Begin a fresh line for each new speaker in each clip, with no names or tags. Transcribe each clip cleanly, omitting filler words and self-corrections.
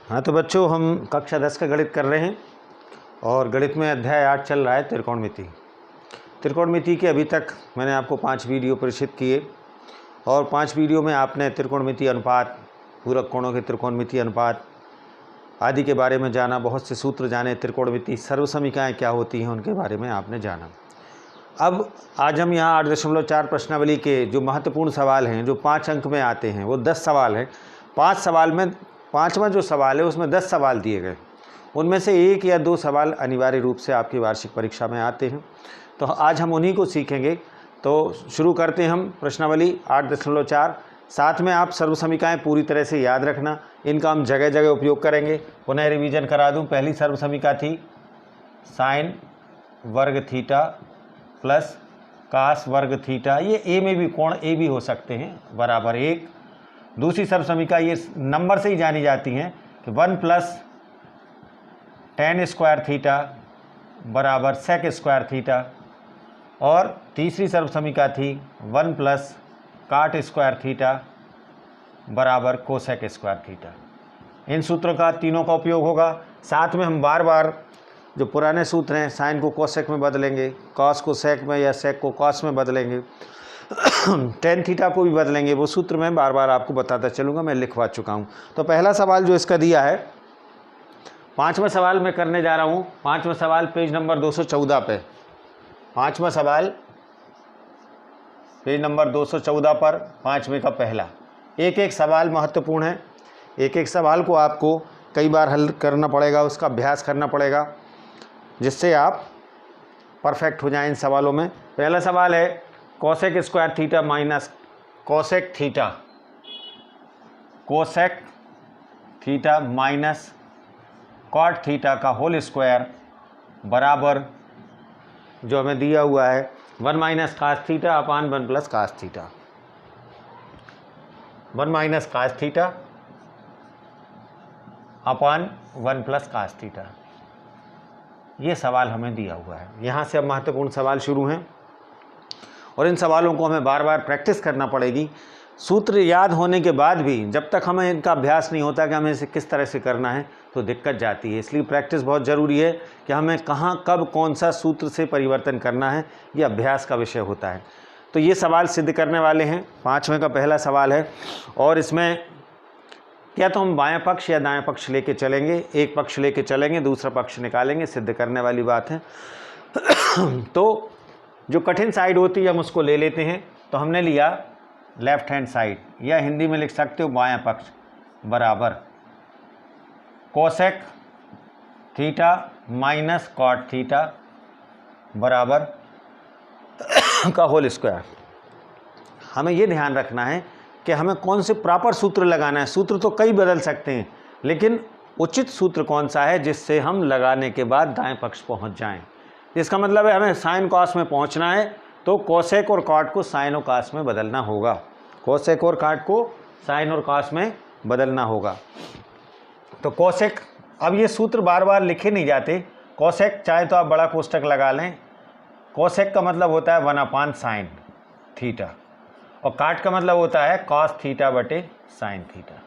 हाँ तो बच्चों, हम कक्षा 10 का गणित कर रहे हैं और गणित में अध्याय 8 चल रहा है त्रिकोणमिति। त्रिकोणमिति के अभी तक मैंने आपको 5 वीडियो प्रेषित किए और 5 वीडियो में आपने त्रिकोणमिति अनुपात, पूरक कोणों के त्रिकोणमिति अनुपात आदि के बारे में जाना, बहुत से सूत्र जाने, त्रिकोणमिति सर्वसमीकाएँ क्या होती हैं उनके बारे में आपने जाना। अब आज हम यहाँ 8.4 प्रश्नावली के जो महत्वपूर्ण सवाल हैं, जो 5 अंक में आते हैं, वो 10 सवाल हैं। 5 सवाल में 5वां जो सवाल है उसमें 10 सवाल दिए गए, उनमें से 1 या 2 सवाल अनिवार्य रूप से आपकी वार्षिक परीक्षा में आते हैं। तो आज हम उन्हीं को सीखेंगे। तो शुरू करते हैं हम प्रश्नावली 8.4। साथ में आप सर्वसमीकाएँ पूरी तरह से याद रखना, इनका हम जगह जगह उपयोग करेंगे। पुनः रिवीजन करा दूँ। पहली सर्वसमीका थी साइन वर्ग थीटा प्लस कास वर्ग थीटा, ये ए में भी कोण ए भी हो सकते हैं, बराबर 1। दूसरी सर्वसमीका ये नंबर से ही जानी जाती हैं कि 1 प्लस टेन स्क्वायर थीटा बराबर सेक स्क्वायर थीटा। और तीसरी सर्वसमीका थी 1 प्लस काट स्क्वायर थीटा बराबर कोसेक स्क्वायर थीटा। इन सूत्रों का तीनों का उपयोग होगा। साथ में हम बार बार जो पुराने सूत्र हैं, साइन को कोसेक में बदलेंगे, कॉस को सेक में या सेक को कॉस में बदलेंगे, टेन थीटा को भी बदलेंगे। वो सूत्र मैं बार बार आपको बताता चलूँगा, मैं लिखवा चुका हूँ। तो पहला सवाल जो इसका दिया है, 5वां सवाल मैं करने जा रहा हूँ। 5वां सवाल पेज नंबर 214 पे। 5वां सवाल पेज नंबर 214 पर, 5वें का पहला। एक एक सवाल महत्वपूर्ण है, एक एक सवाल को आपको कई बार हल करना पड़ेगा, उसका अभ्यास करना पड़ेगा, जिससे आप परफेक्ट हो जाएं इन सवालों में। पहला सवाल है cosec square theta minus cosec theta, cosec theta minus cot theta का होल स्क्वायर बराबर, जो हमें दिया हुआ है, 1 minus cos theta upon 1 plus cos theta. 1 minus cos theta upon 1 plus cos theta, ये सवाल हमें दिया हुआ है। यहाँ से अब महत्वपूर्ण सवाल शुरू हैं और इन सवालों को हमें बार बार प्रैक्टिस करना पड़ेगी। सूत्र याद होने के बाद भी जब तक हमें इनका अभ्यास नहीं होता कि हमें इसे किस तरह से करना है, तो दिक्कत जाती है। इसलिए प्रैक्टिस बहुत ज़रूरी है कि हमें कहाँ कब कौन सा सूत्र से परिवर्तन करना है, ये अभ्यास का विषय होता है। तो ये सवाल सिद्ध करने वाले हैं। 5वें का पहला सवाल है और इसमें क्या तो हम बायां पक्ष या दायां पक्ष लेके चलेंगे, एक पक्ष लेके चलेंगे, दूसरा पक्ष निकालेंगे, सिद्ध करने वाली बात है। तो जो कठिन साइड होती है हम उसको ले लेते हैं। तो हमने लिया लेफ्ट हैंड साइड, या हिंदी में लिख सकते हो बायां पक्ष, बराबर cosec theta minus cot theta बराबर का होल स्क्वायर। हमें ये ध्यान रखना है कि हमें कौन से प्रॉपर सूत्र लगाना है। सूत्र तो कई बदल सकते हैं, लेकिन उचित सूत्र कौन सा है जिससे हम लगाने के बाद दाएं पक्ष पहुंच जाएं। इसका मतलब है हमें साइन कॉस में पहुंचना है, तो कोसेक और कॉट को साइन और कॉस में बदलना होगा। कोसेक और कॉट को साइन और कॉस में बदलना होगा। तो कोसेक, अब ये सूत्र बार बार लिखे नहीं जाते। कोसेक चाहे तो आप बड़ा कोष्टक लगा लें। कोसेक का मतलब होता है 1 अपान साइन थीटा, और काट का मतलब होता है कॉस थीटा बटे साइन थीटा।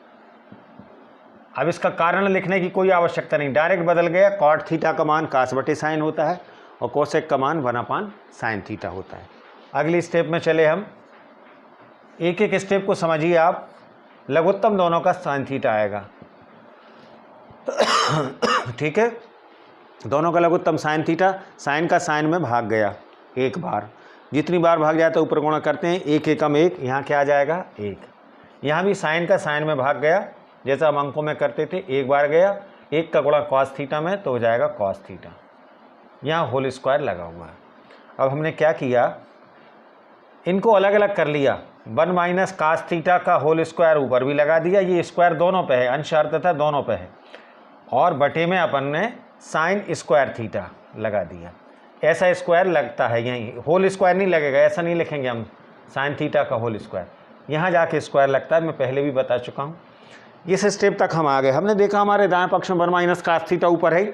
अब इसका कारण लिखने की कोई आवश्यकता नहीं, डायरेक्ट बदल गया। कॉट थीटा का मान कास बटे साइन होता है और कोसेक का मान 1 अपान साइन थीटा होता है। अगली स्टेप में चले हम, एक एक स्टेप को समझिए आप। लघुत्तम दोनों का साइन थीटा आएगा, ठीक है। दोनों का लघुत्तम साइन थीटा, साइन का साइन में भाग गया एक बार, जितनी बार भाग जाता है ऊपर गुणा करते हैं, 1 एकम 1, यहाँ क्या आ जाएगा 1। यहाँ भी साइन का साइन में भाग गया, जैसा हम अंकों में करते थे, एक बार गया, 1 का गुणा कॉस थीटा में, तो हो जाएगा कॉस थीटा। यहाँ होल स्क्वायर लगा हुआ है। अब हमने क्या किया, इनको अलग अलग कर लिया। 1 माइनस कास थीटा का होल स्क्वायर ऊपर भी लगा दिया, ये स्क्वायर दोनों पे है, अंश अर्थात दोनों पे है, और बटे में अपन ने साइन स्क्वायर थीटा लगा दिया। ऐसा स्क्वायर लगता है, यहीं होल स्क्वायर नहीं लगेगा, ऐसा नहीं लिखेंगे हम साइन थीटा का होल स्क्वायर, यहाँ जाके स्क्वायर लगता है। मैं पहले भी बता चुका हूँ। इस स्टेप तक हम आ गए। हमने देखा हमारे दाएं पक्ष में 1 माइनस कास थीटा ऊपर है,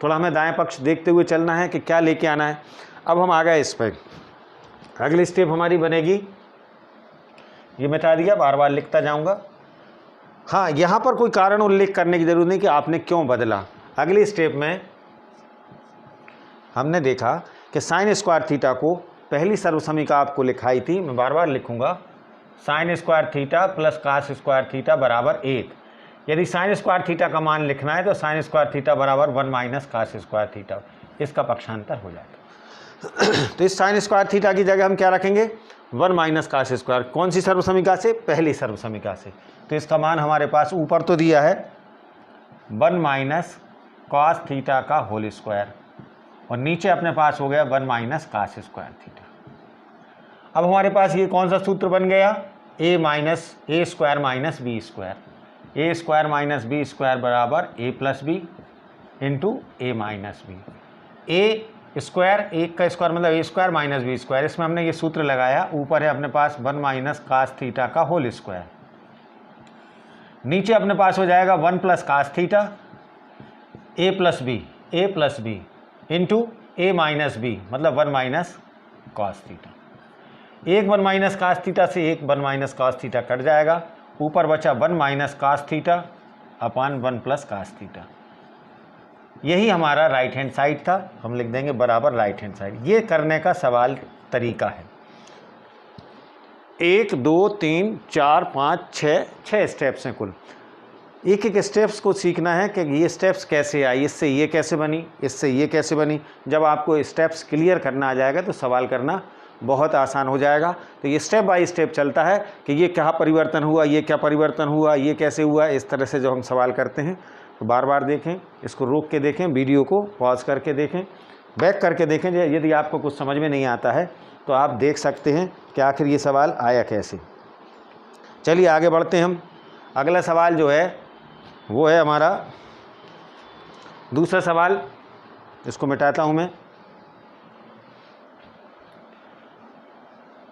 थोड़ा हमें दाएं पक्ष देखते हुए चलना है कि क्या लेके आना है। अब हम आ गए इस पर। अगली स्टेप हमारी बनेगी, ये मिटा दिया, बार बार लिखता जाऊँगा। हाँ, यहाँ पर कोई कारण उल्लेख करने की जरूरत नहीं कि आपने क्यों बदला। अगली स्टेप में हमने देखा कि साइन स्क्वायर थीटा को पहली सर्वसमीका आपको लिखाई थी, मैं बार बार लिखूंगा, sine square theta plus cos square theta बराबर 1। यदि साइन स्क्वायर थीटा का मान लिखना है तो साइन स्क्वायर थीटा बराबर 1 माइनस कास स्क्वायर थीटा, इसका पक्षांतर हो जाएगा। तो इस साइन स्क्वायर थीटा की जगह हम क्या रखेंगे, 1 माइनस कास स्क्वायर। कौन सी सर्वसमीका से, पहली सर्वसमीका से। तो इसका मान हमारे पास ऊपर तो दिया है 1 माइनस कॉस थीटा का होल स्क्वायर, और नीचे अपने पास हो गया 1 माइनस कास स्क्वायर थीटा। अब हमारे पास ये कौन सा सूत्र बन गया, ए स्क्वायर माइनस बी स्क्वायर। ए स्क्वायर माइनस बी स्क्वायर बराबर ए प्लस बी इंटू ए माइनस बी। ए स्क्वायर, एक का स्क्वायर मतलब ए स्क्वायर माइनस बी स्क्वायर, इसमें हमने ये सूत्र लगाया। ऊपर है अपने पास 1 माइनस कास थीटा का होल स्क्वायर, नीचे अपने पास हो जाएगा 1 प्लस कास थीटा ए प्लस बी इंटू ए माइनस बी मतलब 1 माइनस कॉस थीटा। एक 1 माइनस कास थीटा से एक 1 माइनस कॉस थीटा कट जाएगा, ऊपर बचा 1 minus cos theta upon 1 plus cos theta. यही हमारा राइट हैंड साइड था, हम लिख देंगे बराबर राइट हैंड साइड। ये करने का सवाल तरीका है। 1 2 3 4 5 6 स्टेप्स हैं कुल। एक एक स्टेप्स को सीखना है कि ये स्टेप्स कैसे आई, इससे ये कैसे बनी, इससे ये कैसे बनी। जब आपको स्टेप्स क्लियर करना आ जाएगा तो सवाल करना बहुत आसान हो जाएगा। तो ये स्टेप बाय स्टेप चलता है कि ये क्या परिवर्तन हुआ, ये क्या परिवर्तन हुआ, ये कैसे हुआ। इस तरह से जब हम सवाल करते हैं तो बार बार देखें, इसको रोक के देखें, वीडियो को पॉज करके देखें, बैक करके देखें। यदि आपको कुछ समझ में नहीं आता है तो आप देख सकते हैं कि आखिर ये सवाल आया कैसे। चलिए आगे बढ़ते हैं हम। अगला सवाल जो है वो है हमारा दूसरा सवाल, इसको मिटाता हूँ मैं।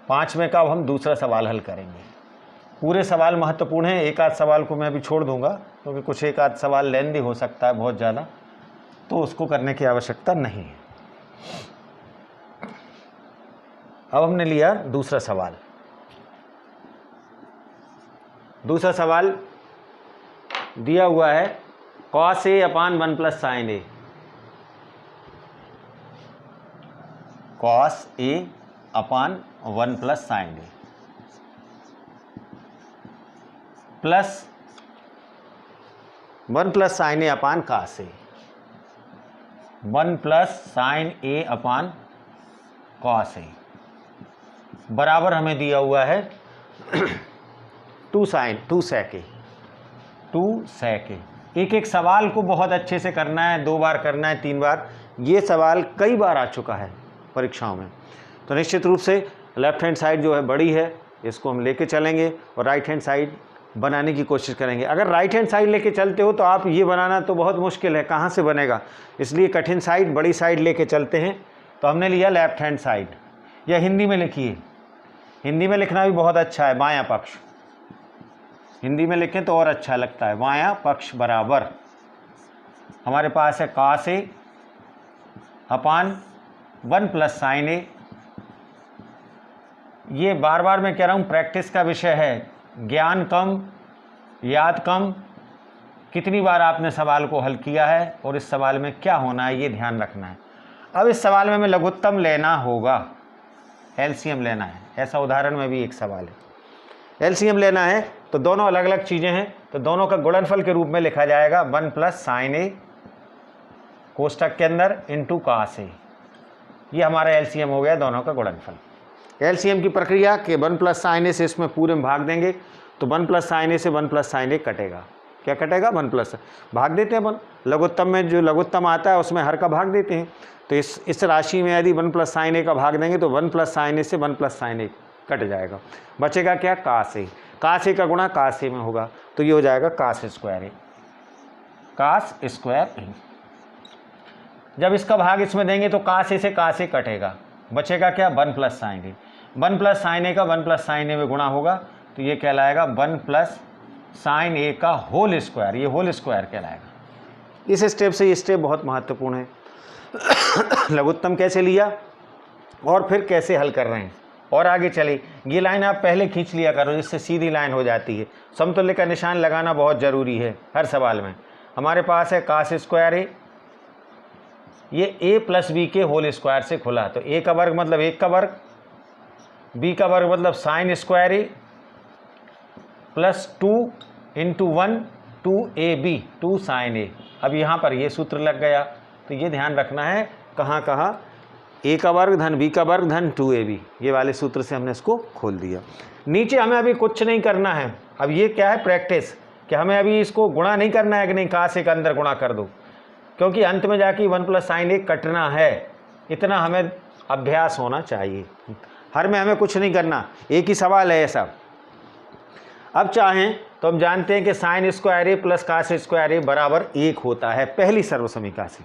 5वें का अब हम दूसरा सवाल हल करेंगे। पूरे सवाल महत्वपूर्ण हैं, एक आध सवाल को मैं अभी छोड़ दूंगा क्योंकि कुछ एक आध सवाल लेंदी हो सकता है बहुत ज़्यादा, तो उसको करने की आवश्यकता नहीं है। अब हमने लिया दूसरा सवाल। दूसरा सवाल दिया हुआ है cos A upon 1 plus sign A. Cos A upon 1 plus sign A plus 1 plus sign A upon cos A. 1 plus sign A upon cos A बराबर हमें दिया हुआ है 2 sec ए। एक एक सवाल को बहुत अच्छे से करना है, 2 बार करना है, 3 बार। ये सवाल कई बार आ चुका है परीक्षाओं में। तो निश्चित रूप से लेफ्ट हैंड साइड जो है बड़ी है, इसको हम लेके चलेंगे और राइट हैंड साइड बनाने की कोशिश करेंगे। अगर राइट हैंड साइड लेके चलते हो तो आप ये बनाना तो बहुत मुश्किल है, कहाँ से बनेगा, इसलिए कठिन साइड बड़ी साइड लेके चलते हैं। तो हमने लिया लेफ्ट हैंड साइड, या हिंदी में लिखिए, हिंदी में लिखना भी बहुत अच्छा है, बायां पक्ष। हिंदी में लिखें तो और अच्छा लगता है। बायां पक्ष बराबर हमारे पास है cos A upon 1 plus sign ए। ये बार बार मैं कह रहा हूँ प्रैक्टिस का विषय है, ज्ञान कम याद कम। कितनी बार आपने सवाल को हल किया है और इस सवाल में क्या होना है ये ध्यान रखना है। अब इस सवाल में हमें लघुत्तम लेना होगा, एलसीएम लेना है। ऐसा उदाहरण में भी एक सवाल है, एलसीएम लेना है तो दोनों अलग अलग चीज़ें हैं, तो दोनों का गुणनफल के रूप में लिखा जाएगा 1 प्लस साइन ए कोष्टक के अंदर इंटू कास ए। ये हमारा एलसीएम हो गया दोनों का गुणनफल। एलसीएम की प्रक्रिया के 1 प्लस साइन ए से इसमें पूरे में भाग देंगे तो 1 प्लस साइन ए से 1 प्लस साइन ए कटेगा। क्या कटेगा? 1 प्लस भाग देते हैं अपन। लघुत्तम में जो लघुत्तम आता है उसमें हर का भाग देते हैं। तो इस राशि में यदि 1 प्लस साइन ए का भाग देंगे तो 1 प्लस साइन ए से 1 प्लस साइन ए कट जाएगा, बचेगा क्या? कास ए। कास ए का गुणा कास ए में होगा तो ये हो जाएगा कास स्क्वायर ए, कास स्क्वायर ए। जब इसका भाग इसमें देंगे तो कास ए से कास ए कटेगा, बचेगा क्या? 1 प्लस साइन ए। 1 प्लस साइन ए का 1 प्लस साइन ए में गुणा होगा तो ये कहलाएगा 1 प्लस साइन ए का होल स्क्वायर, ये होल स्क्वायर कहलाएगा। इस स्टेप से ये स्टेप बहुत महत्वपूर्ण है। लघुत्तम कैसे लिया और फिर कैसे हल कर रहे हैं और आगे चले, ये लाइन आप पहले खींच लिया करो जिससे सीधी लाइन हो जाती है। समतुल्य का निशान लगाना बहुत ज़रूरी है हर सवाल में। हमारे पास है cos स्क्वायर ए, ये a प्लस बी के होल स्क्वायर से खुला, तो a का वर्ग मतलब 1 का वर्ग, b का वर्ग मतलब साइन स्क्वायर ए प्लस 2 इंटू 1 2ab 2 साइन ए। अब यहाँ पर ये सूत्र लग गया, तो ये ध्यान रखना है कहाँ कहाँ, a का वर्ग धन b का वर्ग धन 2ab, ये वाले सूत्र से हमने इसको खोल दिया। नीचे हमें अभी कुछ नहीं करना है, अब ये क्या है प्रैक्टिस, कि हमें अभी इसको गुणा नहीं करना है कि नहीं cos के अंदर गुणा कर दो, क्योंकि अंत में जाके 1 प्लस साइन ए कटना है, इतना हमें अभ्यास होना चाहिए। हर में हमें कुछ नहीं करना, एक ही सवाल है ऐसा। अब चाहें तो हम जानते हैं कि साइन स्क्वायर ए प्लस cos स्क्वायर ए बराबर 1 होता है पहली सर्वसमीका से।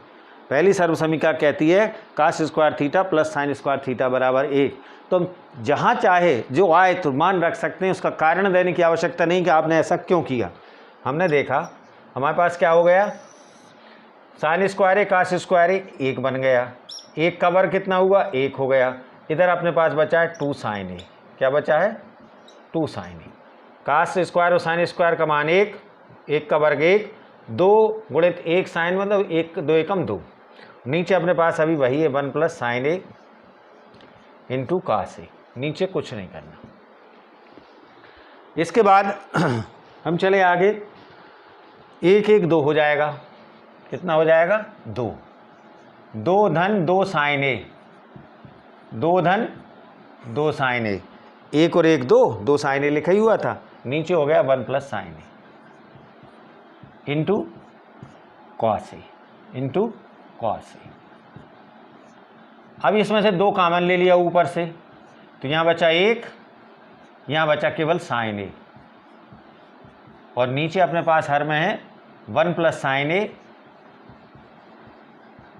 पहली सर्वसमीका कहती है cos square theta plus sign square theta बराबर 1। तो हम जहाँ चाहे जो आए तो मान रख सकते हैं, उसका कारण देने की आवश्यकता नहीं कि आपने ऐसा क्यों किया। हमने देखा हमारे पास क्या हो गया, साइन स्क्वायर ए cos स्क्वायर ए 1 बन गया, 1 का वर्ग कितना हुआ 1 हो गया। इधर अपने पास बचा है 2 साइन ए, क्या बचा है 2 साइन ए। cos स्क्वायर और साइन स्क्वायर का मान 1, 1 का वर्ग 1, 2 गुणित 1 साइन मतलब 1 2 एकम 2। नीचे अपने पास अभी वही है 1 प्लस साइन ए इंटू cos ए, नीचे कुछ नहीं करना। इसके बाद हम चले आगे, 1 1 2 हो जाएगा, कितना हो जाएगा 2, 2 धन 2 साइन ए, 2 धन 2 साइन ए, 1 और 1 2, 2 साइन ए लिखा ही हुआ था, नीचे हो गया 1 plus sign A into cos A into cos A. अब इसमें से 2 कॉमन ले लिया ऊपर से, तो यहाँ बचा 1, यहाँ बचा केवल साइन ए, और नीचे अपने पास हर में है 1 plus sign A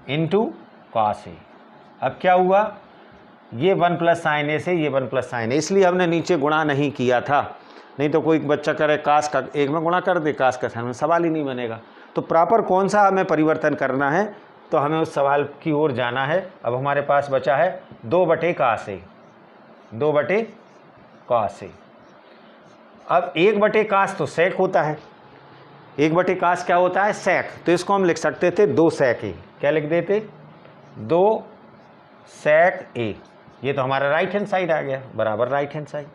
into cos A. अब क्या हुआ, ये 1 प्लस साइन ए से ये 1 प्लस साइन ए, इसलिए हमने नीचे गुणा नहीं किया था, नहीं तो कोई बच्चा करे कास का 1 में गुणा कर दे, कास का साइन में, सवाल ही नहीं बनेगा। तो प्रॉपर कौन सा हमें परिवर्तन करना है, तो हमें उस सवाल की ओर जाना है। अब हमारे पास बचा है 2 बटे cos ए, 2 बटे cos ए। अब 1 बटे cos तो sec होता है, 1 बटे cos क्या होता है sec, तो इसको हम लिख सकते थे 2 sec ए, क्या लिख देते 2 sec ए। ये तो हमारा राइट हैंड साइड आ गया, बराबर राइट हैंड साइड,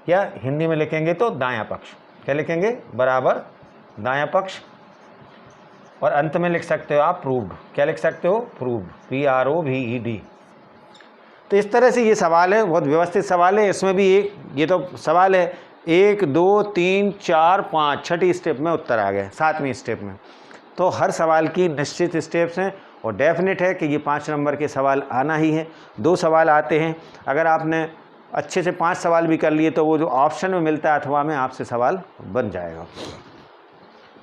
या हिंदी में लिखेंगे तो दायां पक्ष, क्या लिखेंगे बराबर दायां पक्ष। और अंत में लिख सकते हो आप प्रूव्ड, क्या लिख सकते हो प्रूव्ड, PROVED। तो इस तरह से ये सवाल है, बहुत व्यवस्थित सवाल है। इसमें भी एक ये तो सवाल है 1 2 3 4 5 छठी स्टेप में उत्तर आ गए, 7वीं स्टेप में। तो हर सवाल की निश्चित स्टेप्स हैं और डेफिनेट है कि ये 5 नंबर के सवाल आना ही है। 2 सवाल आते हैं, अगर आपने अच्छे से 5 सवाल भी कर लिए तो वो जो ऑप्शन में मिलता है अथवा में आपसे सवाल बन जाएगा।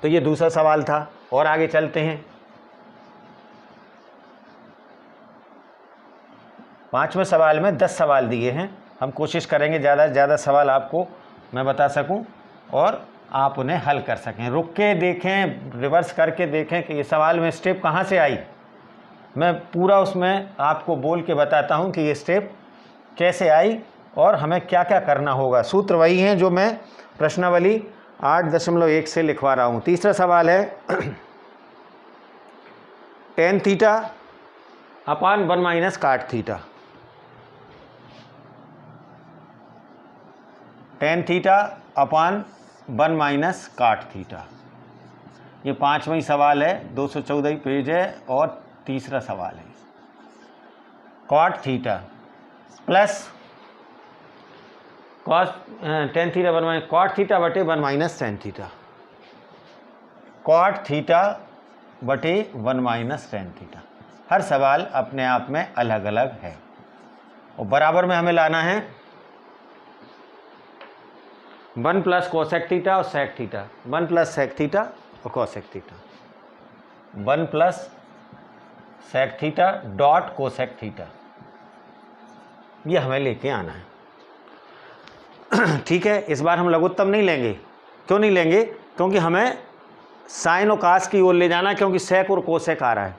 तो ये दूसरा सवाल था, और आगे चलते हैं। 5वें सवाल में 10 सवाल दिए हैं, हम कोशिश करेंगे ज़्यादा से ज़्यादा सवाल आपको मैं बता सकूं और आप उन्हें हल कर सकें। रुक के देखें, रिवर्स करके देखें कि ये सवाल में स्टेप कहाँ से आई। मैं पूरा उसमें आपको बोल के बताता हूं कि ये स्टेप कैसे आई और हमें क्या क्या करना होगा। सूत्र वही हैं जो मैं प्रश्नावली 8.1 से लिखवा रहा हूँ। तीसरा सवाल है tan थीटा अपान 1 माइनस काट theta. tan theta upon 1 minus काट थीटा, ये 5वां सवाल है, 214 पेज है और तीसरा सवाल है। Cot theta plus cos tan theta 1 minus cot theta बटे 1 minus tan theta, cot theta बटे 1 माइनस tan थीटा। हर सवाल अपने आप में अलग अलग है और बराबर में हमें लाना है 1 प्लस कोसेक थीटा और sec theta, 1 plus sec theta और cosec theta, 1 plus sec theta dot cosec theta, ये हमें लेके आना है। ठीक है, इस बार हम लघुत्तम नहीं लेंगे। क्यों नहीं लेंगे? क्योंकि हमें साइन और कास की ओर ले जाना है, क्योंकि सेक और कोसेक आ रहा है।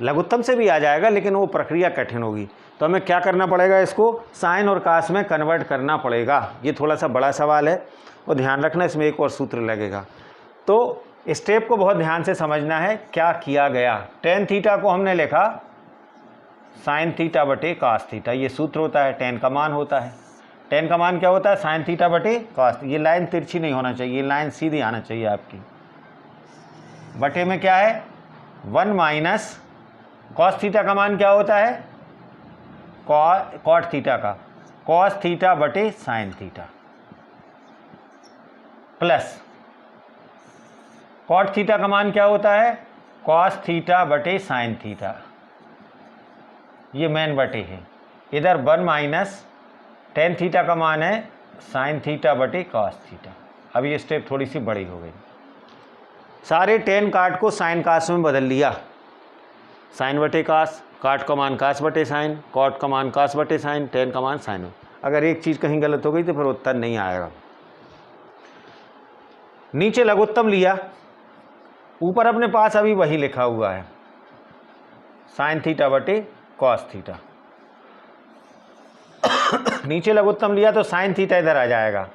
लघुत्तम से भी आ जाएगा लेकिन वो प्रक्रिया कठिन होगी। तो हमें क्या करना पड़ेगा, इसको साइन और कास में कन्वर्ट करना पड़ेगा। ये थोड़ा सा बड़ा सवाल है और ध्यान रखना, इसमें एक और सूत्र लगेगा। तो स्टेप को बहुत ध्यान से समझना है। क्या किया गया, टेन थीटा को हमने लिखा साइन थीटा बटे कास थीटा, ये सूत्र होता है, टेन का मान होता है। टेन का मान क्या होता है, साइन थीटा बटे कास। ये लाइन तिरछी नहीं होना चाहिए, ये लाइन सीधी आना चाहिए आपकी। बटे में क्या है, 1 माइनस कॉस थीटा का मान क्या होता है, कॉट थीटा का, कॉस थीटा बटे sine theta, plus cot theta का मान क्या होता है, कॉस थीटा बटे साइन थीटा, ये मेन बटे है। इधर 1 माइनस टेन थीटा का मान है साइन थीटा बटे कॉस थीटा। अब ये स्टेप थोड़ी सी बड़ी हो गई। सारे टेन काट को साइन कास में बदल लिया, साइन बटे कास, काट का मान कास बटे साइन, कॉट का मान कास बटे साइन, टेन का मान साइन। अगर एक चीज़ कहीं गलत हो गई तो फिर उत्तर नहीं आएगा। नीचे लघुत्तम लिया, ऊपर अपने पास अभी वही लिखा हुआ है, साइन थीटा बटे कॉस थीटा। नीचे लघुत्तम लिया तो साइन थीटा इधर आ जाएगा,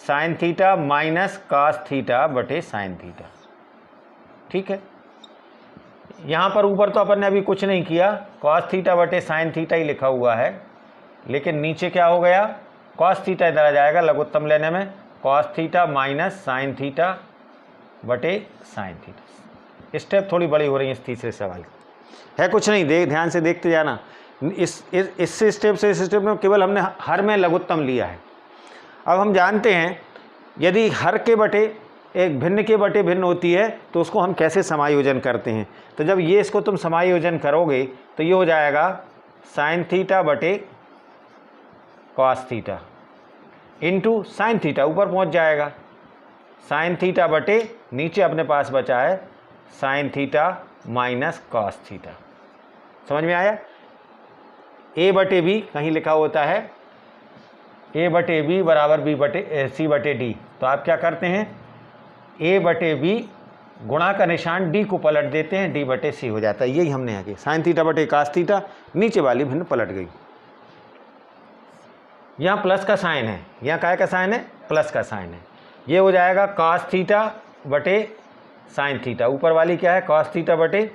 sine theta minus cos theta बटे साइन थीटा। ठीक है, यहाँ पर ऊपर तो अपन ने अभी कुछ नहीं किया, कॉस थीटा बटे साइन थीटा ही लिखा हुआ है, लेकिन नीचे क्या हो गया, कॉस थीटा इधर आ जाएगा लघुत्तम लेने में, cos theta minus sine theta बटे साइन थीटा। स्टेप थोड़ी बड़ी हो रही है इस तीसरे सवाल है, कुछ नहीं, ध्यान से देखते जाना। इस स्टेप से इस स्टेप में केवल हमने हर में लघुत्तम लिया है। अब हम जानते हैं यदि हर के बटे एक भिन्न के बटे भिन्न होती है तो उसको हम कैसे समायोजन करते हैं। तो जब ये इसको तुम समायोजन करोगे तो ये हो जाएगा साइन थीटा बटे cos theta into sine theta, ऊपर पहुंच जाएगा साइन थीटा बटे नीचे अपने पास बचा है sine theta minus cos theta. समझ में आया। ए बटे बी कहीं लिखा होता है ए बटे बी बराबर बी बटे सी बटे डी, तो आप क्या करते हैं, ए बटे बी गुणा का निशान डी को पलट देते हैं, डी बटे सी हो जाता है। यही हमने आगे साइन थीटा बटे कास थीटा, नीचे वाली भिन्न पलट गई। यहाँ प्लस का साइन है, यहाँ काय का साइन है, प्लस का साइन है, ये हो जाएगा कास थीटा बटे साइन थीटा, ऊपर वाली क्या है कास थीटा बटे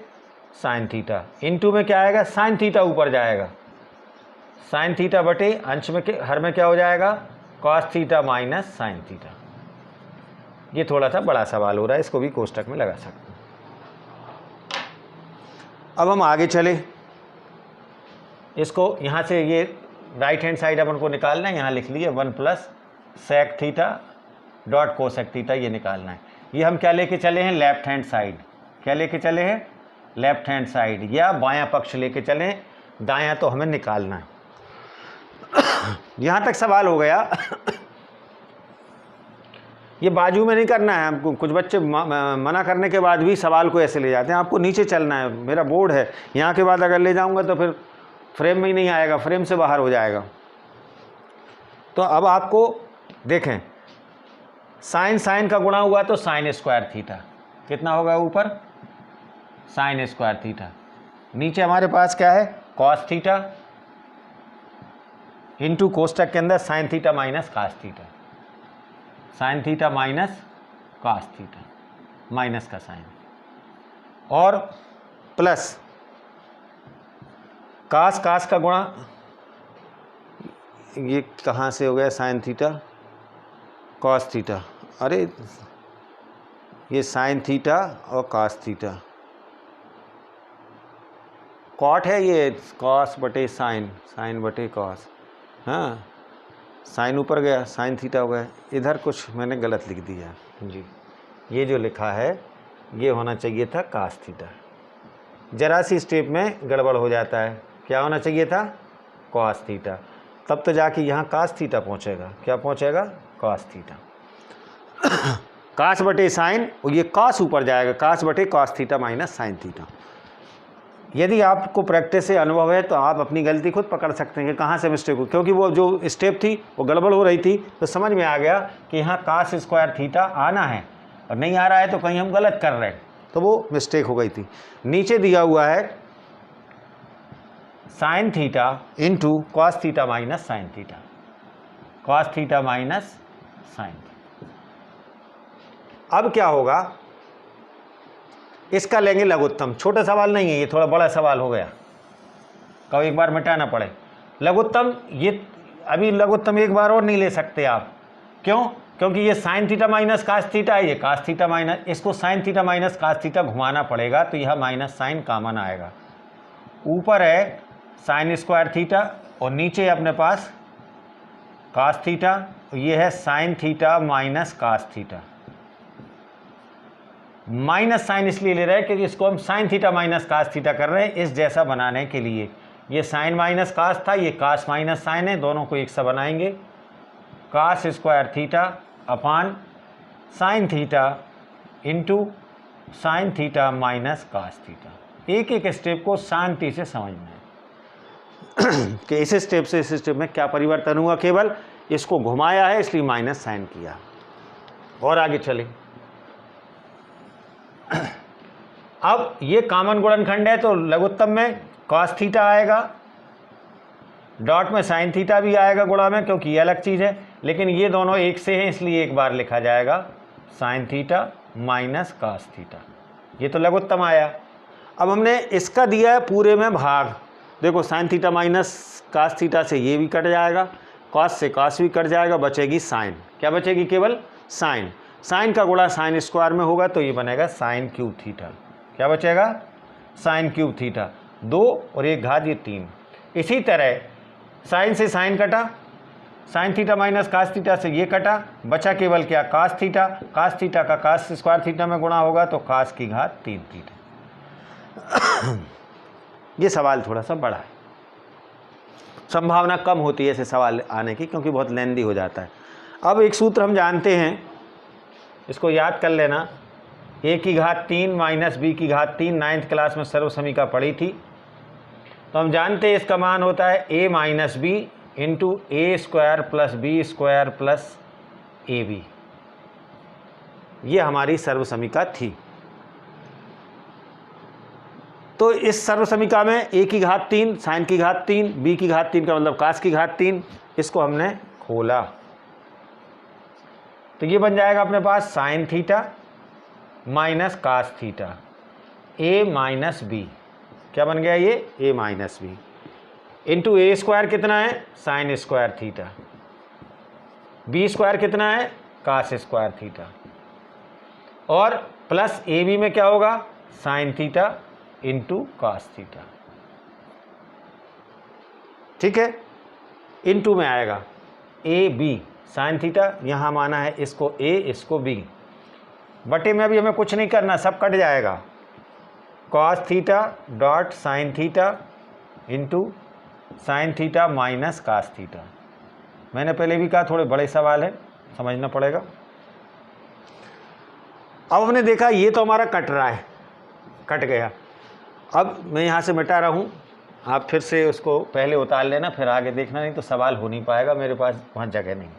साइन थीटा, इनटू में क्या आएगा साइन थीटा ऊपर जाएगा, साइन थीटा बटे अंश में हर में क्या हो जाएगा cos theta minus sine theta. ये थोड़ा सा बड़ा सवाल हो रहा है, इसको भी कोष्टक में लगा सकते हैं। अब हम आगे चले, इसको यहाँ से ये राइट हैंड साइड अपन को निकालना है, यहाँ लिख लिए 1 plus sec theta dot cosec theta, ये निकालना है। ये हम क्या लेके चले हैं, लेफ्ट हैंड साइड। क्या लेके चले हैं, लेफ्ट हैंड साइड, या बायां पक्ष लेके चलें, दायां तो हमें निकालना है। यहाँ तक सवाल हो गया। ये बाजू में नहीं करना है आपको, कुछ बच्चे मना करने के बाद भी सवाल को ऐसे ले जाते हैं, आपको नीचे चलना है। मेरा बोर्ड है, यहाँ के बाद अगर ले जाऊँगा तो फिर फ्रेम में ही नहीं आएगा, फ्रेम से बाहर हो जाएगा। तो अब आपको देखें, साइन साइन का गुणा हुआ तो साइन स्क्वायर थीटा, कितना होगा ऊपर साइन स्क्वायर थीटा, नीचे हमारे पास क्या है कॉस थीटा इंटू कोष्टक के अंदर sine theta minus cos theta, sine theta minus cos theta, minus का साइन, और प्लस कास कास का गुणा, ये कहाँ से हो गया साइन थीटा कॉस थीटा, अरे ये साइन थीटा और कास थीटा, कॉट है ये, कॉस बटे साइन, साइन बटे कॉस, हाँ साइन ऊपर गया साइन थीटा हो गया। इधर कुछ मैंने गलत लिख दिया जी, ये जो लिखा है ये होना चाहिए था कास थीटा, जरा सी स्टेप में गड़बड़ हो जाता है। क्या होना चाहिए था कॉस थीटा, तब तो जाके यहाँ कास थीटा पहुँचेगा, क्या पहुँचेगा कॉस थीटा। कास बटे साइन, और ये कास ऊपर जाएगा, कास बटे cos theta minus sine theta. यदि आपको प्रैक्टिस से अनुभव है तो आप अपनी गलती खुद पकड़ सकते हैं कि कहाँ से मिस्टेक हो, क्योंकि वो जो स्टेप थी वो गड़बड़ हो रही थी, तो समझ में आ गया कि यहाँ कास स्क्वायर थीटा आना है और नहीं आ रहा है तो कहीं हम गलत कर रहे हैं, तो वो मिस्टेक हो गई थी। नीचे दिया हुआ है sine theta into cos theta minus sine theta, cos theta minus sine. अब क्या होगा, इसका लेंगे लघुत्तम। छोटा सवाल नहीं है ये, थोड़ा बड़ा सवाल हो गया, कब एक बार मिटाना पड़े। लघुत्तम, ये अभी लघुत्तम एक बार और नहीं ले सकते आप, क्यों? क्योंकि ये sine theta minus cos theta है, ये कास थीटा माइनस, इसको sine theta minus cos theta घुमाना पड़ेगा, तो यह माइनस साइन कॉमन आएगा। ऊपर है साइन स्क्वायर थीटा और नीचे अपने पास कास थीटा, ये है sine theta minus cos theta. Minus sine इसलिए ले रहे हैं क्योंकि इसको हम sine theta minus cos theta कर रहे हैं इस जैसा बनाने के लिए। ये साइन माइनस कास था, ये कास माइनस साइन है, दोनों को एक सा बनाएंगे। Cos square theta upon sine theta into sine theta minus cos theta. एक एक स्टेप को शांति से समझना है कि इस स्टेप से इस स्टेप में क्या परिवर्तन हुआ, केवल इसको घुमाया है इसलिए माइनस साइन किया। और आगे चले, अब ये कॉमन गुणनखंड है तो लघुत्तम में कॉस थीटा आएगा, डॉट में साइन थीटा भी आएगा गुणा में, क्योंकि ये अलग चीज़ है, लेकिन ये दोनों एक से हैं इसलिए एक बार लिखा जाएगा sine theta minus cos theta. ये तो लघुत्तम आया। अब हमने इसका दिया है पूरे में भाग। देखो sine theta minus cos theta से ये भी कट जाएगा, कॉस से कॉस भी कट जाएगा, बचेगी साइन। क्या बचेगी? केवल साइन। साइन का गुणा साइन स्क्वायर में होगा तो ये बनेगा साइन क्यूब थीटा। क्या बचेगा? Sine cube theta. 2 और 1 घात ये 3। इसी तरह साइन से साइन कटा, sine theta minus cos theta से ये कटा, बचा केवल क्या? Cos theta. कास थीटा का कास स्क्वायर थीटा में गुणा होगा तो कास की घात 3 थीटा। ये सवाल थोड़ा सा बड़ा है, संभावना कम होती है ऐसे सवाल आने की क्योंकि बहुत लेंदी हो जाता है। अब एक सूत्र हम जानते हैं, इसको याद कर लेना। a की घात 3 माइनस b की घात 3 9th क्लास में सर्वसमीका पढ़ी थी, तो हम जानते हैं इसका मान होता है a minus B into A square plus b square plus A b. ये हमारी सर्वसमीका थी। तो इस सर्वसमीका में a की घात 3 साइन की घात 3 b की घात 3 का मतलब कास की घात 3, इसको हमने खोला तो ये बन जाएगा अपने पास sine theta minus cos theta a minus B. क्या बन गया ये? a minus B into A square कितना है? Sine square theta. B square कितना है? Cos square theta. और प्लस ए बी में क्या होगा? Sine theta into cos theta. ठीक है, इंटू में आएगा ए बी साइन थीटा, यहाँ माना है इसको a इसको b, बटे में अभी हमें कुछ नहीं करना, सब कट जाएगा। Cos theta dot sine theta into sine theta minus cos theta. मैंने पहले भी कहा थोड़े बड़े सवाल है, समझना पड़ेगा। अब हमने देखा ये तो हमारा कट रहा है, कट गया। अब मैं यहाँ से मिटा रहा हूँ, आप फिर से उसको पहले उतार लेना, फिर आगे देखना, नहीं तो सवाल हो नहीं पाएगा, मेरे पास वहाँ जगह नहीं।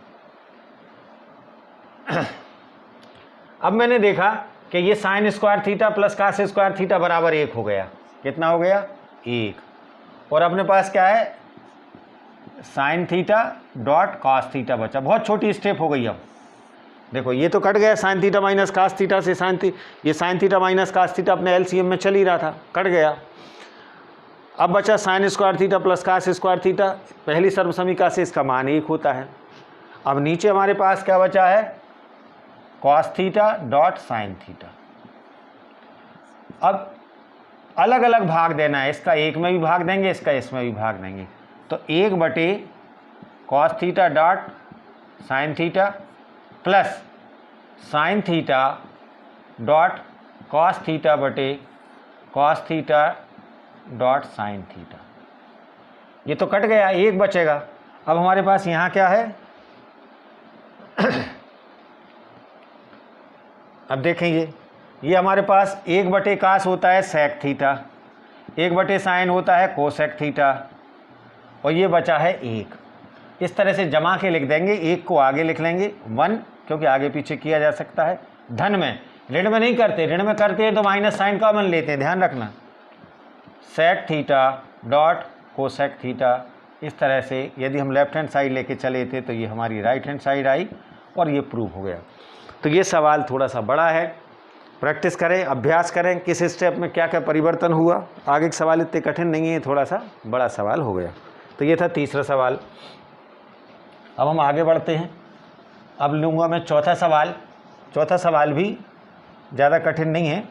अब मैंने देखा कि ये sine square theta plus cos square theta बराबर 1 हो गया। कितना हो गया? 1। और अपने पास क्या है? Sine theta dot cos theta बचा। बहुत छोटी स्टेप हो गई। अब देखो ये तो कट गया, sine theta minus cos theta से ये sine theta minus cos theta अपने एलसीएम में चल ही रहा था, कट गया। अब बचा sine square theta plus cos square theta. पहली सर्वसमीका से इसका मान 1 होता है। अब नीचे हमारे पास क्या बचा है? Cos theta dot sine theta. अब अलग अलग भाग देना है, इसका एक में भी भाग देंगे, इसका इसमें भी भाग देंगे। तो 1 बटे cos theta dot sine theta plus sine theta dot cos theta बटे cos theta dot sine theta. ये तो कट गया, 1 बचेगा। अब हमारे पास यहाँ क्या है? अब देखेंगे, ये हमारे पास 1 बटे कास होता है सेक थीटा, 1 बटे साइन होता है कोसेक थीटा, और ये बचा है 1। इस तरह से जमा के लिख देंगे, 1 को आगे लिख लेंगे 1, क्योंकि आगे पीछे किया जा सकता है। धन में, ऋण में नहीं करते, ऋण में करते हैं तो माइनस साइन कॉमन लेते हैं, ध्यान रखना। Sec theta dot cosec theta. इस तरह से यदि हम लेफ्ट हैंड साइड लेके चले थे तो ये हमारी राइट हैंड साइड आई और ये प्रूव हो गया। तो ये सवाल थोड़ा सा बड़ा है, प्रैक्टिस करें, अभ्यास करें, किस स्टेप में क्या क्या परिवर्तन हुआ। आगे के सवाल इतने कठिन नहीं है, थोड़ा सा बड़ा सवाल हो गया। तो ये था तीसरा सवाल। अब हम आगे बढ़ते हैं। अब लूँगा मैं चौथा सवाल। चौथा सवाल भी ज़्यादा कठिन नहीं है,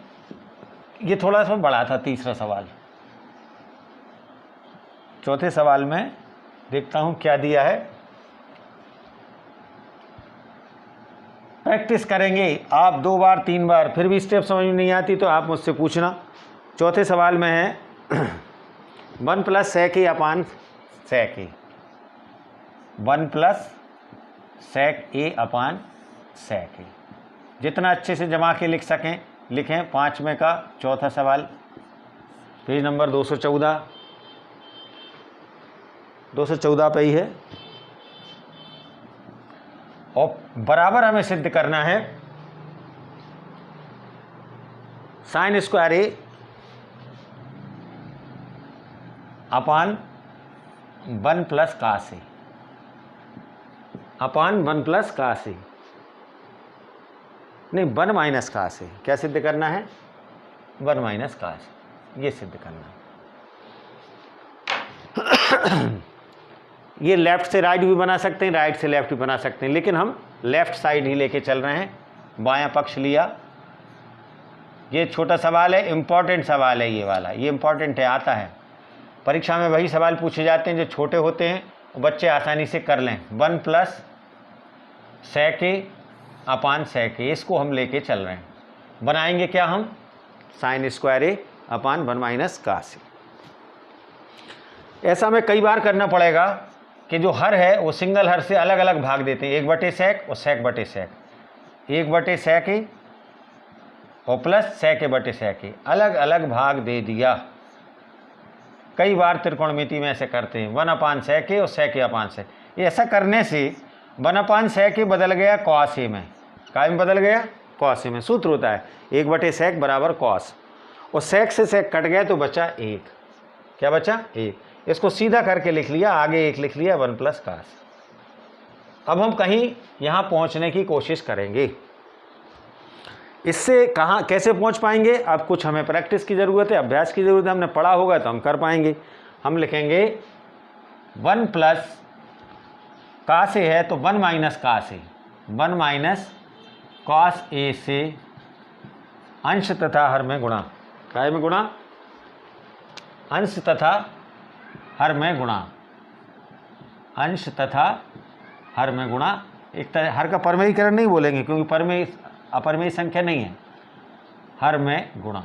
ये थोड़ा सा बड़ा था तीसरा सवाल। चौथे सवाल में देखता हूँ क्या दिया है, प्रैक्टिस करेंगे आप 2 बार 3 बार, फिर भी स्टेप समझ में नहीं आती तो आप मुझसे पूछना। चौथे सवाल में है 1 + sec a upon sec a, 1 + sec a upon sec a। जितना अच्छे से जमा के लिख सकें लिखें। 5वें का चौथा सवाल, पेज नंबर 214 पे ही है। और बराबर हमें सिद्ध करना है sin square a upon 1 + cos a upon 1 + cos a, नहीं 1 - cos a। क्या सिद्ध करना है? 1 - cos, ये सिद्ध करना है। ये लेफ़्ट से राइट भी बना सकते हैं, राइट से लेफ़्ट भी बना सकते हैं, लेकिन हम लेफ़्ट साइड ही लेके चल रहे हैं। बायां पक्ष लिया। ये छोटा सवाल है, इम्पॉर्टेंट सवाल है ये वाला, ये इम्पॉर्टेंट है, आता है परीक्षा में। वही सवाल पूछे जाते हैं जो छोटे होते हैं, बच्चे आसानी से कर लें। 1 + sec a upon sec a, इसको हम लेके चल रहे हैं। बनाएंगे क्या हम? sin square a upon 1 - cos a। ऐसा हमें कई बार करना पड़ेगा कि जो हर है वो सिंगल हर से अलग अलग भाग देते हैं। 1/sec और sec/sec, 1/sec a और प्लस sec a/sec a, अलग अलग भाग दे दिया। कई बार त्रिकोणमिति में ऐसे करते हैं, 1/sec a और sec a अपान sec। ये ऐसा करने से 1/sec a बदल गया cos a में। काय में बदल गया? cos a में। सूत्र होता है 1/sec = cos, और sec से sec कट गया तो बचा 1। क्या बचा? 1। इसको सीधा करके लिख लिया, आगे 1 लिख लिया, 1 + cos। अब हम कहीं यहाँ पहुँचने की कोशिश करेंगे। इससे कहाँ कैसे पहुँच पाएंगे? अब कुछ हमें प्रैक्टिस की ज़रूरत है, अभ्यास की ज़रूरत है। हमने पढ़ा होगा तो हम कर पाएंगे। हम लिखेंगे 1 + cos a है तो 1 - cos a, 1 - cos a से अंश तथा हर में गुणा। काय में गुणा? अंश तथा हर में गुणा, अंश तथा हर में गुणा। एक तरह हर का परमेयीकरण नहीं बोलेंगे क्योंकि परमेय अपरमेय संख्या नहीं है। हर में गुणा,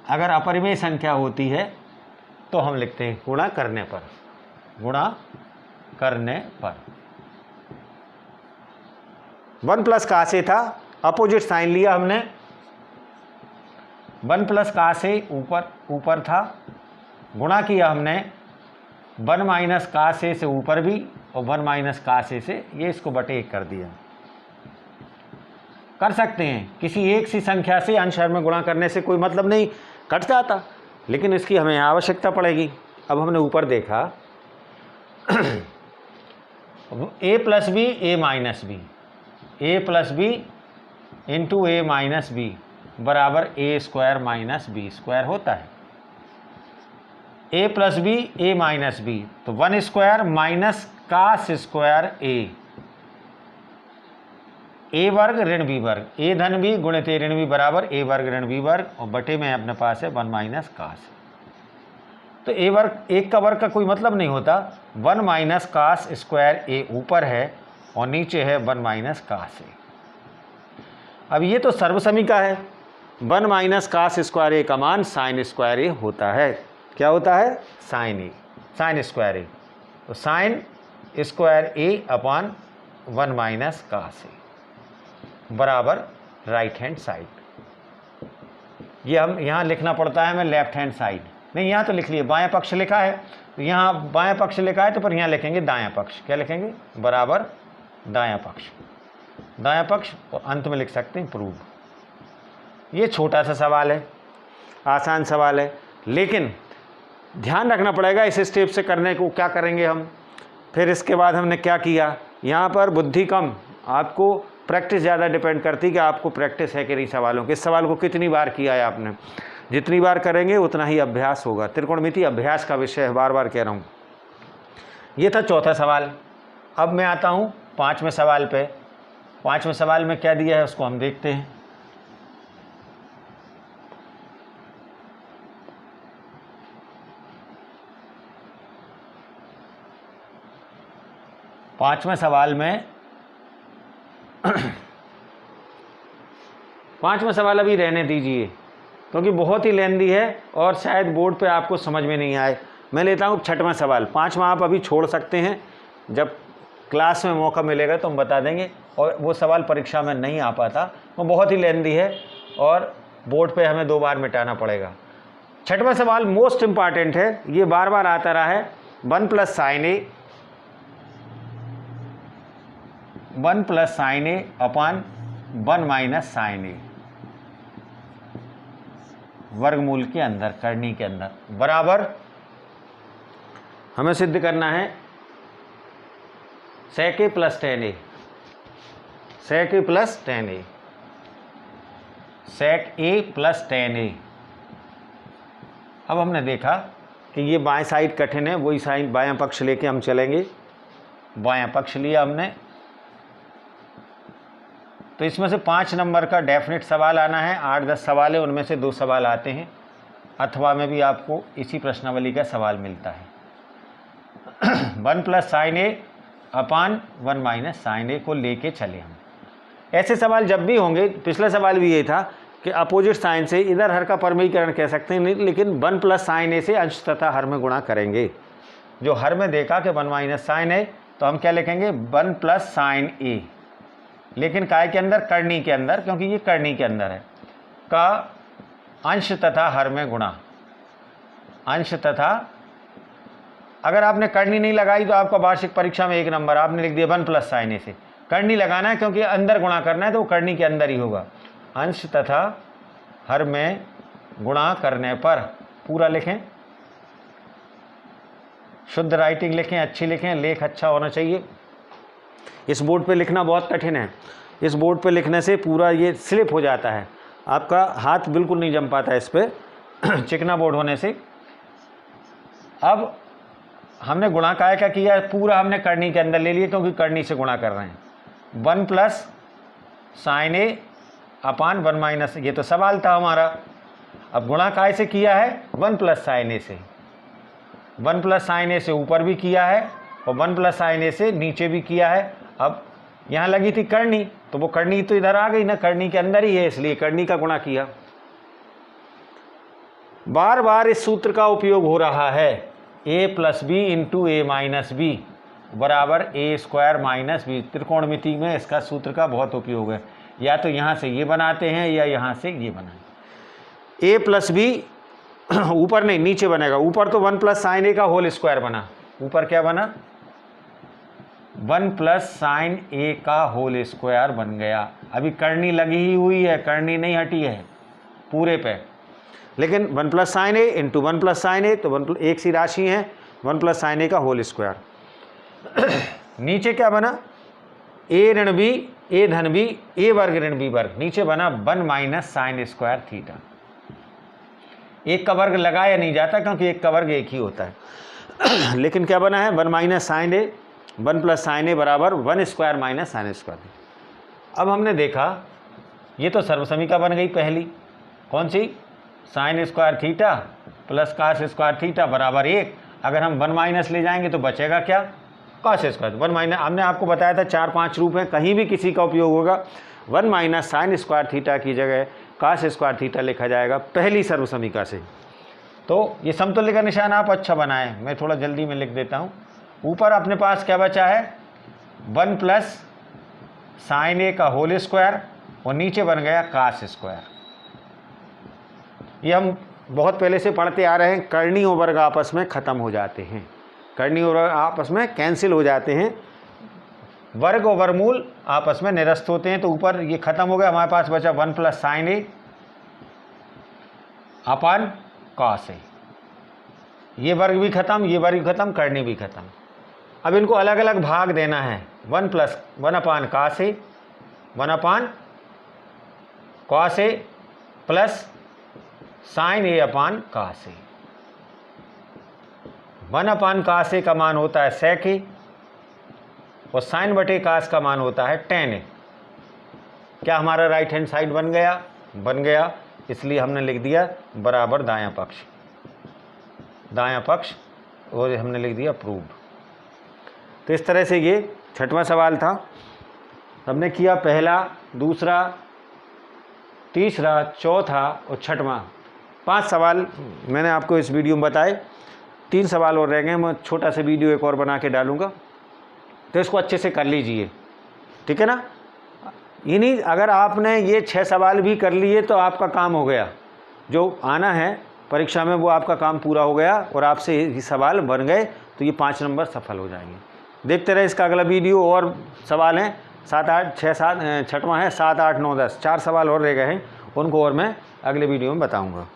अगर अपरिमेय संख्या होती है तो हम लिखते हैं गुणा करने पर, गुणा करने पर। 1 + cos a था, अपोजिट साइन लिया हमने। 1 + cos a ऊपर था, गुणा किया हमने 1 - cos a से ऊपर भी और 1 - cos a से, ये इसको बटे 1 कर दिया। कर सकते हैं, किसी एक सी संख्या से अंश हर में गुणा करने से कोई मतलब नहीं, कट जाता, लेकिन इसकी हमें आवश्यकता पड़ेगी। अब हमने ऊपर देखा a + b a - b, a + b into a - b बराबर a² - b² होता है। a + b a - b तो 1² - cos² a वर्ग ऋण b वर्ग, a धन b गुणित a ऋण b बराबर a वर्ग ऋण b वर्ग, और बटे में अपने पास है 1 - cos। तो a वर्ग, 1 का वर्ग का कोई मतलब नहीं होता। 1 - cos² a ऊपर है और नीचे है 1 - cos a। अब ये तो सर्वसमी का है। 1 - cos² a का मान sin² a होता है। क्या होता है? sin² a। तो sin² a upon 1 - cos a बराबर राइट हैंड साइड। ये हम यहाँ लिखना पड़ता है हमें लेफ्ट हैंड साइड, नहीं यहाँ तो लिख लिए, बायां पक्ष लिखा है तो यहाँ बायां पक्ष लिखा है तो पर यहाँ लिखेंगे दायां पक्ष। क्या लिखेंगे? बराबर दायां पक्ष, दायां पक्ष, और अंत में लिख सकते हैं प्रूव। ये छोटा सा सवाल है, आसान सवाल है, लेकिन ध्यान रखना पड़ेगा इस स्टेप से करने को। क्या करेंगे हम, फिर इसके बाद हमने क्या किया, यहाँ पर बुद्धि कम, आपको प्रैक्टिस ज़्यादा डिपेंड करती कि आपको प्रैक्टिस है कि नहीं सवालों के। इस सवाल को कितनी बार किया है आपने, जितनी बार करेंगे उतना ही अभ्यास होगा। त्रिकोणमिति अभ्यास का विषय है, बार बार कह रहा हूँ। ये था चौथा सवाल। अब मैं आता हूँ पाँचवें सवाल पे। पाँचवें सवाल में क्या दिया है उसको हम देखते हैं। पाँचवें सवाल में पाँचवें सवाल अभी रहने दीजिए क्योंकि बहुत ही लेंदी है और शायद बोर्ड पे आपको समझ में नहीं आए। मैं लेता हूँ छठवां सवाल। पाँचवां आप अभी छोड़ सकते हैं, जब क्लास में मौका मिलेगा तो हम बता देंगे। और वो सवाल परीक्षा में नहीं आ पाता, वो बहुत ही लेंदी है और बोर्ड पे हमें 2 बार मिटाना पड़ेगा। छठवां सवाल मोस्ट इम्पॉर्टेंट है, ये बार बार आता रहा है। 1 + sin A 1 + sin A upon 1 - sin A वर्गमूल के अंदर, करनी के अंदर, बराबर हमें सिद्ध करना है sec A + tan A, sec A + tan A, sec A + tan A। अब हमने देखा कि ये बाएं साइड कठिन है, वही साइड बायां पक्ष लेके हम चलेंगे। बायां पक्ष लिया हमने, तो इसमें से 5 नंबर का डेफिनेट सवाल आना है। 8-10 सवाल है, उनमें से 2 सवाल आते हैं। अथवा में भी आपको इसी प्रश्नावली का सवाल मिलता है। 1 + sin A upon 1 - sin A को लेके चले हम। ऐसे सवाल जब भी होंगे, पिछला सवाल भी ये था कि अपोजिट साइन से इधर हर का परमीकरण कह सकते हैं, लेकिन 1 + sin A से अंश तथा हर में गुणा करेंगे। जो हर में देखा कि 1 - sin A, तो हम क्या लिखेंगे 1 + sin A, लेकिन काय के अंदर, करनी के अंदर, क्योंकि ये करनी के अंदर है, का अंश तथा हर में गुणा। अंश तथा, अगर आपने करनी नहीं लगाई तो आपका वार्षिक परीक्षा में 1 नंबर, आपने लिख दिया 1 + sin A से। करनी लगाना है क्योंकि अंदर गुणा करना है, तो वो करनी के अंदर ही होगा। अंश तथा हर में गुणा करने पर, पूरा लिखें, शुद्ध राइटिंग लिखें, अच्छी लिखें, लेख अच्छा होना चाहिए। इस बोर्ड पे लिखना बहुत कठिन है, इस बोर्ड पे लिखने से पूरा ये स्लिप हो जाता है, आपका हाथ बिल्कुल नहीं जम पाता इस पर चिकना बोर्ड होने से। अब हमने गुणा काय का किया, पूरा हमने करनी के अंदर ले लिए क्योंकि करनी से गुणा कर रहे हैं। 1 + sin A अपन 1 - ये तो सवाल था हमारा। अब गुणा काय से किया है, 1 + sin A से। 1 + sin A से ऊपर भी किया है और 1 + sin A से नीचे भी किया है। अब यहाँ लगी थी करनी, तो वो करनी तो इधर आ गई ना, करनी के अंदर ही है, इसलिए करनी का गुणा किया। बार बार इस सूत्र का उपयोग हो रहा है, A + B × A - B बराबर A² - B। त्रिकोणमिति में इसका सूत्र का बहुत उपयोग है। या तो यहाँ से ये बनाते हैं या यहाँ से ये बनाए। A + B ऊपर नहीं, नीचे बनेगा। ऊपर तो 1 + sin A का होल स्क्वायर बना, ऊपर क्या बना, 1 + sin A का होल स्क्वायर बन गया। अभी करनी लगी ही हुई है, करनी नहीं हटी है पूरे पे, लेकिन 1 + sin A × 1 + sin A, तो एक सी राशि है, 1 + sin A का होल स्क्वायर। नीचे क्या बना, A ऋण B, A धन B, A वर्ग ऋण B वर्ग, नीचे बना 1 - sin² थीटा। एक का वर्ग लगाया नहीं जाता क्योंकि एक का वर्ग एक ही होता है लेकिन क्या बना है, 1 - sin A, 1 + sin A बराबर 1² - sin²। अब हमने देखा ये तो सर्वसमीका बन गई पहली, कौन सी, sin² थीटा + cos² थीटा बराबर 1। अगर हम 1 - ले जाएंगे तो बचेगा क्या, cos²। 1 - हमने आपको बताया था 4-5 रूप हैं, कहीं भी किसी का उपयोग होगा। 1 - sin² थीटा की जगह cos² थीटा लिखा जाएगा पहली सर्वसमीका से। तो ये समतुल्य का निशान आप अच्छा बनाएं, मैं थोड़ा जल्दी में लिख देता हूँ। ऊपर अपने पास क्या बचा है, 1 + sin A का होल स्क्वायर और नीचे बन गया cos²। ये हम बहुत पहले से पढ़ते आ रहे हैं। करनी और वर्ग आपस में ख़त्म हो जाते हैं, करनी और वर्ग आपस में कैंसिल हो जाते हैं, वर्ग और वर्गमूल आपस में निरस्त होते हैं। तो ऊपर ये ख़त्म हो गया, हमारे पास बचा 1 + sin A upon cos A। ये वर्ग भी ख़त्म, ये वर्ग भी ख़त्म, करनी भी ख़त्म। अब इनको अलग अलग भाग देना है। 1 अपान कॉस ए प्लस साइन ए अपान कास ए। 1 अपान कास ए का मान होता है सेक ए और साइन बटे कास का मान होता है टेन ए। क्या हमारा राइट हैंड साइड बन गया? बन गया। इसलिए हमने लिख दिया बराबर दायां पक्ष और हमने लिख दिया प्रूव्ड। तो इस तरह से ये 6वां सवाल था। हमने किया पहला, दूसरा, तीसरा, चौथा और 6वां। 5 सवाल मैंने आपको इस वीडियो में बताए। 3 सवाल और रह गए। मैं छोटा सा वीडियो एक और बना के डालूँगा, तो इसको अच्छे से कर लीजिए, ठीक है ना। इन्हीं अगर आपने ये 6 सवाल भी कर लिए तो आपका काम हो गया। जो आना है परीक्षा में वो आपका काम पूरा हो गया और आपसे ये सवाल बन गए, तो ये 5 नंबर सफल हो जाएंगे। देखते रहे इसका अगला वीडियो। और सवाल हैं 7, 8, 6, 7, 6वां है 7, 8, 9, 10, 4 सवाल और रह गए हैं, उनको और मैं अगले वीडियो में बताऊँगा।